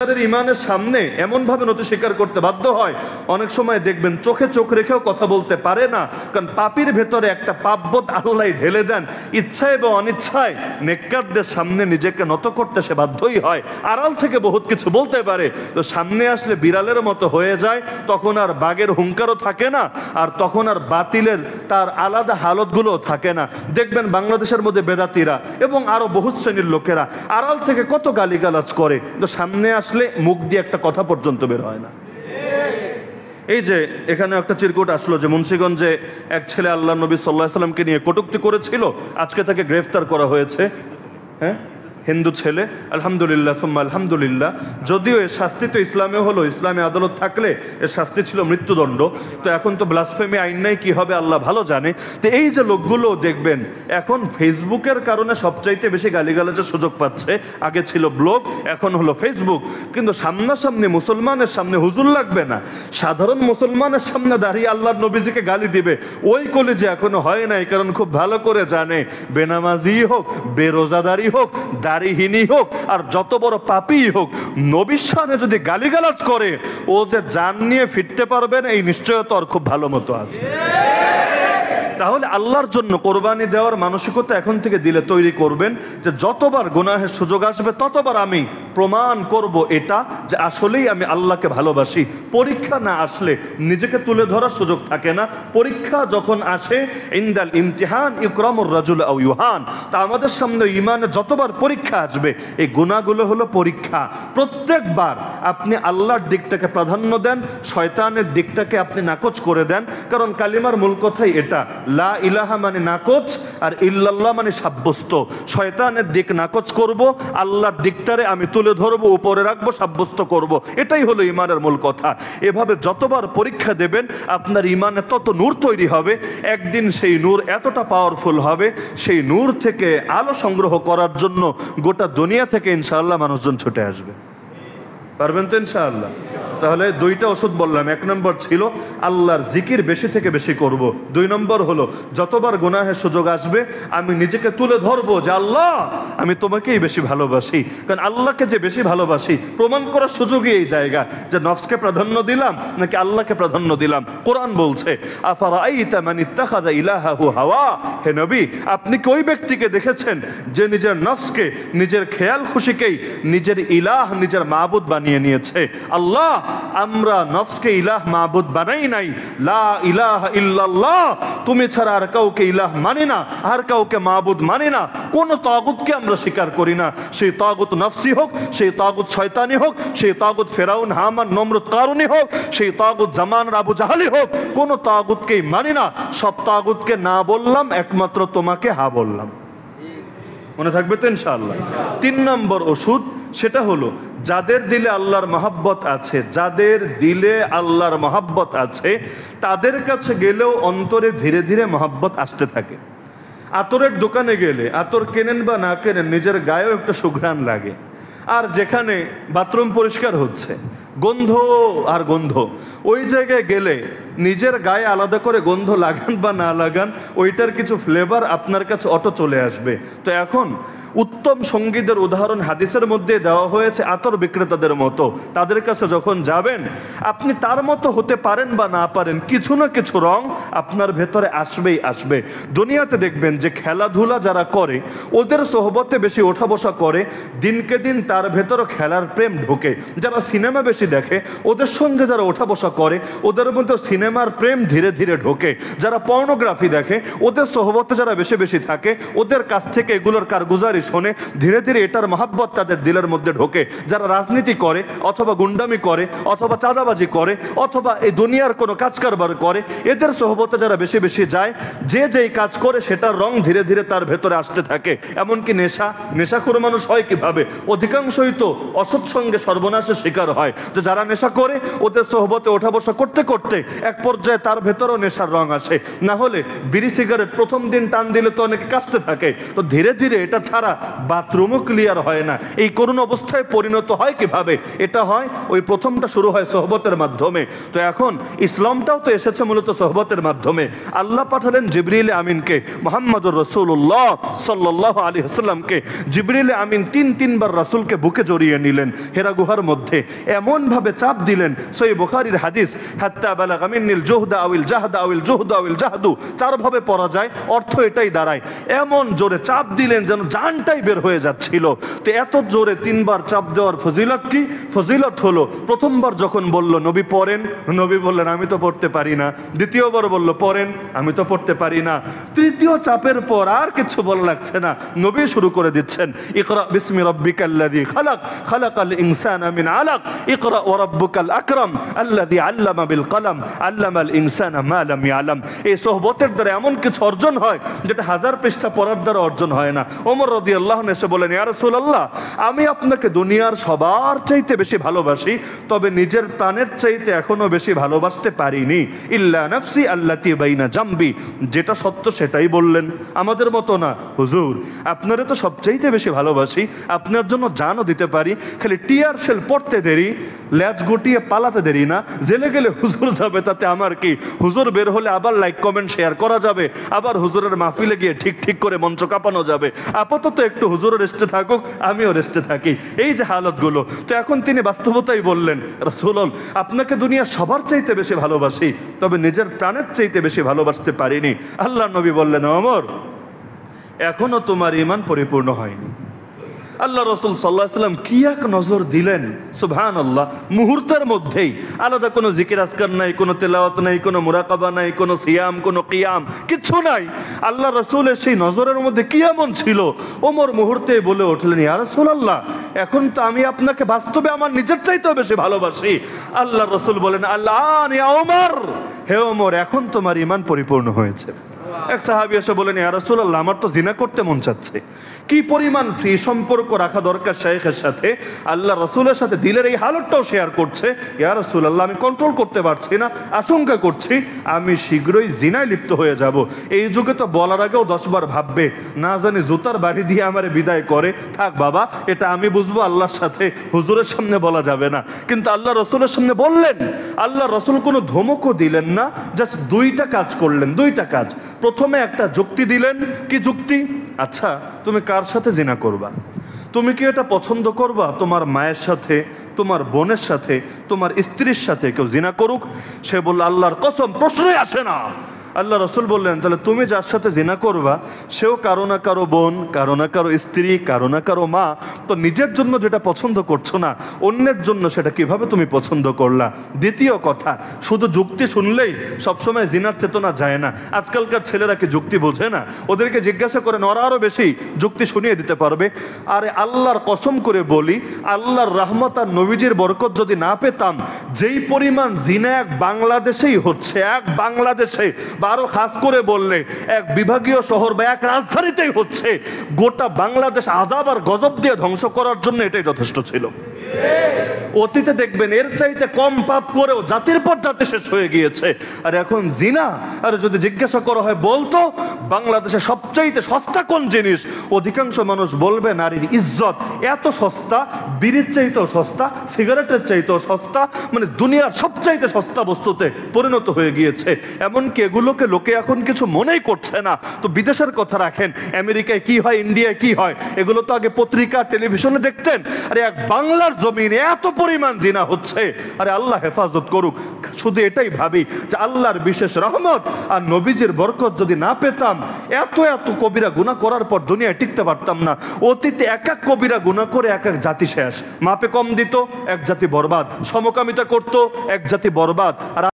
ইমানের সামনে এমন ভাবে নতি স্বীকার করতে বাধ্য হয়, অনেক সময় দেখবেন চোখে চোখ রেখেও কথা বলতে পারে না, কারণ পাপীর ভেতরে একটা পাপবোধ আল্লাহ ঢেলে দেন। ইচ্ছায় বা অনিচ্ছায় নেককারদের সামনে নিজেকে নত করতে সে বাধ্যই হয়। আড়াল থেকে বহুত কিছু বলতে পারে, তো সামনে আসলে বিড়ালের মতো হয়ে যায়, তখন আর বাঘের হুঙ্কারও থাকে না, আর তখন আর বাতিলের তার আলাদা হালতগুলো থাকে না। দেখবেন বাংলাদেশের মধ্যে বেদাতিরা এবং আরো বহুত শ্রেণীর লোকেরা আড়াল থেকে কত গালিগালাজ করে, তো সামনে আসলে মুখ দিয়ে একটা কথা পর্যন্ত বের হয় না। এই যে এখানে একটা চিরকুট আসলো যে মুন্সিগঞ্জে এক ছেলে আল্লাহ নবী সাল্লাল্লাহু আলাইহি সাল্লামকে নিয়ে কটূক্তি করেছিল, আজকে তাকে গ্রেফতার করা হয়েছে। হ্যাঁ, হিন্দু ছেলে, আলহামদুলিল্লাহ সুম্মা আলহামদুলিল্লাহ। যদিও এর শাস্তি তো ইসলামে হলো, ইসলামে আদালত থাকলে এর শাস্তি ছিল মৃত্যুদণ্ড, তো এখন তো ব্লাসফেমি আইন নাই, কি হবে আল্লাহ ভালো জানে। তো এই যে লোকগুলো দেখবেন এখন ফেসবুকের কারণে সবচাইতে বেশি গালিগালাজের সুযোগ পাচ্ছে। আগে ছিল ব্লগ, এখন হলো ফেসবুক। কিন্তু সামনাসামনি মুসলমানের সামনে হুজুর লাগবে না, সাধারণ মুসলমানের সামনে দাঁড়িয়ে আল্লাহর নবীজিকে গালি দিবে, ওই কলেজে এখনো হয় নাই। কারণ খুব ভালো করে জানে বেনামাজি হোক, বেরোজাদারি হোক, দাড়িহীনই হোক, আর যত বড় পাপী হোক, নবীর সামনে যদি গালিগালাজ করে ও যে জান নিয়ে ফিরতে পারবেন এই নিশ্চয়তা ওর খুব ভালো মতো আছে। তাহলে আল্লাহর জন্য কোরবানি দেওয়ার মানসিকতা এখন থেকে দিলে তৈরি করবেন যে যতবার গুনাহের সুযোগ আসবে ততবার আমি প্রমাণ করব এটা যে আসলেই আমি আল্লাহকে ভালোবাসি। পরীক্ষা না আসলে নিজেকে তুলে ধরার সুযোগ থাকে না। পরীক্ষা যখন আসে, ইনদাল ইমতিহান ইকরামুর রাজুল আও ইউহান, তা আমাদের সামনে ইমানের যতবার পরীক্ষা আসবে এই গুনাহগুলো হলো পরীক্ষা। প্রত্যেকবার আপনি আল্লাহর দিকটাকে প্রাধান্য দেন, শয়তানের দিকটাকে আপনি নাকচ করে দেন। কারণ কালিমার মূল কথাই এটা, লা ইলাহা মানে নাকচ, আর ইল্লাল্লাহ মানে সাব্যস্ত। শয়তানের দিক নাকচ করব, আল্লাহর দিকটারে আমি তুলে ধরবো, উপরে রাখবো, সাব্যস্ত করব। এটাই হলো ইমানের মূল কথা। এভাবে যতবার পরীক্ষা দেবেন আপনার ইমানে তত নূর তৈরি হবে। একদিন সেই নূর এতটা পাওয়ারফুল হবে, সেই নূর থেকে আলো সংগ্রহ করার জন্য গোটা দুনিয়া থেকে ইনশাআল্লাহ মানুষজন ছুটে আসবে। পারবেন তো ইনশাআল্লাহ? তাহলে দুইটা ওষুধ বললাম। এক নম্বর ছিল আল্লাহর জিকির বেশি থেকে বেশি করব। দুই নম্বর হলো যতবার গুনাহের সুযোগ আসবে আমি নিজেকে তুলে ধরবো যে আল্লাহ আমি তোমাকেই বেশি ভালোবাসি। কারণ আল্লাহকে যে বেশি ভালোবাসি প্রমাণ করার সুযোগই এই জায়গা, যে নফসকে প্রাধান্য দিলাম নাকি আল্লাহকে প্রাধান্য দিলাম। কোরআন বলছে আফারাআইতা মান ইত্তাখাযা ইলাহাহু হাওয়া, হে নবী আপনি কি ওই ব্যক্তিকে দেখেছেন যে নিজের নফসকে, নিজের খেয়াল খুশিকেই নিজের ইলাহ, নিজের মাবুদ বানিয়ে নিয়েছে। আল্লাহ আমরা নফসকে ইলাহ মাবুদ বানাই নাই। লা ইলাহা ইল্লাল্লাহ, তুমি ছাড়া আর কাউকে ইলাহ মানি না, আর কাউকে মাবুদ মানি না। কোন তাগুতকে আমরা স্বীকার করি না, সেই তাগুত নফসি হোক, সেই তাগুত শয়তানি হোক, সেই তাগুত ফেরাউন হামান নমরুদ কারুনি হোক, সেই তাগুত জামানের আবু জাহালি হোক, কোন তাগুতকেই মানি না। সব তাগুতকে না বললাম, একমাত্র তোমাকে হা বললাম। মনে থাকবে তো ইনশাআল্লাহ? 3 নম্বর ওষুধ সেটা হলো যাদের দিলে আল্লাহর মহাব্বত আছে, যাদের দিলে আল্লাহর মহাব্বত আছে তাদের কাছে গেলেও অন্তরে ধীরে ধীরে মহাব্বত আসতে থাকে। আতরের দোকানে গেলে আতর কেনেন বা না কেনেন নিজের গায়েও একটা সুঘ্রাণ লাগে। আর যেখানে বাথরুম পরিষ্কার হচ্ছে গন্ধ আর গন্ধ, ওই জায়গায় গেলে নিজের গায়ে আলাদা করে গন্ধ লাগান বা না লাগান ওইটার কিছু ফ্লেভার আপনার কাছে অটো চলে আসবে। তো এখন উত্তম সঙ্গীদের উদাহরণ হাদিসের মধ্যে দেওয়া হয়েছে আতর বিক্রেতাদের মতো। তাদের কাছে যখন যাবেন আপনি তার মতো হতে পারেন বা না পারেন, কিছু না কিছু রং আপনার ভেতরে আসবেই আসবে। দুনিয়াতে দেখবেন যে খেলাধুলা যারা করে ওদের সোহবতে বেশি ওঠা বসা করে, দিনকে দিন তার ভেতরও খেলার প্রেম ঢোকে। যারা সিনেমা বেশি দেখে ওদের সঙ্গে যারা ওঠা বসা করে ওদের মধ্যে সিনেমার প্রেম ধীরে ধীরে ঢোকে। যারা পর্নোগ্রাফি দেখে ওদের সোহবতে যারা বেশি বেশি থাকে ওদের কাছ থেকে এগুলোর কারগুজারি শোনে, ধীরে ধীরে এটার মহাব্বত তাদের দিলের মধ্যে ঢোকে। যারা রাজনীতি করে অথবা গুন্ডামি করে অথবা চাঁদাবাজি করে অথবা এই দুনিয়ার কোনো কাজ কারবার করে, এদের সোহবতে যারা বেশি বেশি যায়, যে যেই কাজ করে সেটার রং ধীরে ধীরে তার ভেতরে আসতে থাকে। এমনকি নেশাখোর মানুষ হয় কিভাবে? অধিকাংশই তো অসৎ সঙ্গে সর্বনাশের শিকার হয়। যে যারা নেশা করে ওদের সোহবতে ওঠা বসা করতে করতে এক পর্যায়ে তার ভেতরেও নেশার রং আসে। না হলে বিড়ি সিগারেট প্রথম দিন টান দিলে তো অনেকে কাশতে থাকে, তো ধীরে ধীরে এটা ছাড়া বাথরুমও ক্লিয়ার হয় না। এই করুণ অবস্থায় পরিণত হয় কিভাবে? এটা হয় ওই প্রথমটা শুরু হয় সোহবতের মাধ্যমে। তো এখন ইসলামটাও তো এসেছে মূলত সোহবতের মাধ্যমে। আল্লাহ পাঠালেন জিবরিল আমিনকে, মুহাম্মদুর রাসূলুল্লাহ সাল্লাল্লাহু আলাইহি ওয়াসাল্লামকে। জিবরিল আমিন তিনবার রাসূলকে বুকে জড়িয়ে নিলেন হেরা গুহার মধ্যে, এমন ভাবে চাপ দিলেন, সহিহ বুখারীর হাদিস, হাত্তা বালাগা মিন্নিল জুহদা আউল জাহদা আউল জুহদা আউল জাহদু, চার ভাবে পড়া যায়, অর্থ এটাই দাঁড়ায় এমন জোরে চাপ দিলেন যেন জানটাই বের হয়ে যাচ্ছিল। তো এত জোরে তিনবার চাপ দেওয়ার ফজিলত কি? ফজিলত হলো, প্রথমবার যখন বলল নবী পড়েন, নবী বললেন আমি তো পড়তে পারি না। দ্বিতীয়বার বলল পড়েন, আমি তো পড়তে পারি না। তৃতীয় চাপের পর আর কিছু বলা লাগছে না, নবী শুরু করে দিচ্ছেন, ইকরা বিসমি রাব্বিকাল্লাযী খালাক, খালাকাল ইনসানা মিন আলাক, ইকরা ওয়া রাব্বুকাল আকরাম আল্লাযী আল্লামা বিল কলম, আল্লামাল ইনসানা মা লাম ইয়ালাম। এই সোহবতের দ্বারা এমন কিছু অর্জন হয় যেটা 1000 পৃষ্ঠা পড়ার দ্বারা অর্জন হয় না। ওমর রাদিয়াল্লাহু আনহু এসে বলেন, ইয়া রাসূলুল্লাহ, আমি আপনাকে দুনিয়ার সবার চাইতে বেশি ভালোবাসি, তবে নিজের প্রাণের চাইতে এখনো বেশি ভালোবাসতে পারিনি। ইল্লা নাফসি আল্লাতী বাইনা জামবি, যেটা সত্য সেটাই বললেন, আমাদের মতো না। হুজুর, আপনারে তো সবচাইতে বেশি ভালোবাসি, আপনার জন্য জানও দিতে পারি, খালি টিয়ার শেল পড়তে দেরি, ল্যাজ গুটিয়ে পালাতে দেরি না। জেলে গেলে হুজুর যাবে, তাতে আমার কি? হুজুর বের হলে আবার লাইক কমেন্ট শেয়ার করা যাবে, আবার হুজুরের মাহফিলে গিয়ে ঠিক করে মঞ্চ কাঁপানো যাবে। আপাতত একটু হুজুরও রেস্টে থাকুক, আমিও রেস্টে থাকি। এই যে হালতগুলো। তো এখন তিনি বাস্তবতাই বললেন, রাসূলুল্লাহ, আপনাকে দুনিয়া সবার চাইতে বেশি ভালোবাসি, তবে নিজের প্রাণের চাইতে বেশি ভালোবাসতে পারিনি। আল্লাহ নবী বললেন, ওমর, এখনো তোমার ঈমান পরিপূর্ণ হয়নি। আল্লাহ রাসূল সাল্লাল্লাহু আলাইহি ওয়াসাল্লাম কি এক নজর দিলেন, সুবহানাল্লাহ। মুহূর্তের মধ্যেই, আলাদা কোনো জিকির আজকার নাই, কোনো তেলাওয়াত নাই, কোনো মুরাকাবা নাই, কোনো সিয়াম, কোনো কিয়াম, কিছু নাই। আল্লাহ রাসূলের সেই নজরের মধ্যে কি এমন ছিল? ওমর মুহূর্তেই বলে উঠলেন, ইয়া রাসূলুল্লাহ, এখন তো আমি আপনাকে বাস্তবে আমার নিজের চাইতেও বেশি ভালোবাসি। আল্লাহ রাসূল বলেন, আল্লাহ ইয়া ওমর, হে ওমর, এখন তোমার ঈমান পরিপূর্ণ হয়েছে। এক সাহাবী এসে বলেন, ইয়া রাসূলুল্লাহ, আমার তো জিনা করতে মন চাচ্ছে। কি পরিমাণ ফ্রি সম্পর্ক রাখা দরকার শাইখের সাথে, আল্লাহ রাসূলের সাথে দিলের এই হালতটাও শেয়ার করছে। ইয়া রাসূলুল্লাহ, আমি কন্ট্রোল করতে পারছি না, আশঙ্কা করছি আমি শীঘ্রই জিনায় লিপ্ত হয়ে যাব। এই যুগে তো বলার আগেও 10 বার ভাববে, না জানি জুতার বাড়ি দিয়ে আমারে বিদায় করে। থাক বাবা, এটা আমি বুঝবো, আল্লাহর সাথে হুজুরের সামনে বলা যাবে না। কিন্তু আল্লাহ রাসূলের সামনে বললেন। আল্লাহ রাসূল কোনো ধমকও দিলেন না, জাস্ট 2টা কাজ করলেন, 2টা কাজ। প্রথমে একটা যুক্তি দিলেন। কি যুক্তি? আচ্ছা, তুমি কার সাথে জিনা করবা? তুমি কি এটা পছন্দ করবা তোমার মায়ের সাথে, তোমার বোনের সাথে, তোমার স্ত্রীর সাথে কেউ জিনা করুক? সে বলল, আল্লাহর কসম, প্রশ্নই আসে না। আল্লাহ রাসূল বললেন, তাহলে তুমি যার সাথে জিনা করবা সেও কারো না কারো বোন, কারো না কারো স্ত্রী, কারো না কারো মা। তো নিজের জন্য যেটা পছন্দ করছো না, অন্যের জন্য সেটা কিভাবে তুমি পছন্দ করলা? দ্বিতীয় কথা, শুধু যুক্তি শুনলেই সবসময় জিনার চেতনা যায় না। আজকালকার ছেলেরা কি যুক্তি বোঝে না? ওদেরকে জিজ্ঞাসা করেন, ওরা আরো বেশি যুক্তি শুনিয়ে দিতে পারবে। আরে আল্লাহর কসম করে বলি, আল্লাহর রহমত আর নবীজির বরকত যদি না পেতাম, যেই পরিমাণ জিনা এক বাংলাদেশেই হচ্ছে, এক বাংলাদেশে, আরো খাস করে বললে এক বিভাগীয় শহর বা এক রাজধানীতেই হচ্ছে, গোটা বাংলাদেশ আযাব আর গজব দিয়ে ধ্বংস করার জন্য এটাই যথেষ্ট ছিল। অতীতে দেখবেন এর চাইতে কম পাপ করেও জাতির পর জাতি শেষ হয়ে গিয়েছে। আর এখন জিনা, আর যদি জিজ্ঞাসা করা হয়, বলতো বাংলাদেশে সবচাইতে সস্তা কোন জিনিস, অধিকাংশ মানুষ বলবে নারীর ইজ্জত। এত সস্তা, বিড়ির চাইতেও সস্তা, সিগারেটের চাইতেও সস্তা, মানে দুনিয়ার সবচাইতে সস্তা বস্তুতে পরিণত হয়ে গিয়েছে। এমনকি এগুলোকে লোকে এখন কিছু মনেই করছে না। তো বিদেশের কথা রাখেন, আমেরিকায় কি হয়, ইন্ডিয়ায় কি হয়, এগুলো তো আগে পত্রিকা টেলিভিশনে দেখতেন। আরে এক বাংলার জমিনে এত পরিমাণ জিনা হচ্ছে, আরে আল্লাহ হেফাজত করুক। শুধু এটাই ভাবি যে আল্লাহর বিশেষ রহমত আর নবীজির বরকত যদি না পেতাম, এত কবিরা গুনাহ করার পর দুনিয়ায় টিকতে পারতাম না। অতীতে এক কবিরা গুনাহ করে এক জাতি শেষ, মাপে কম দিত, এক জাতি বরবাদ, সমকামিতা করত, এক জাতি বরবাদ। আর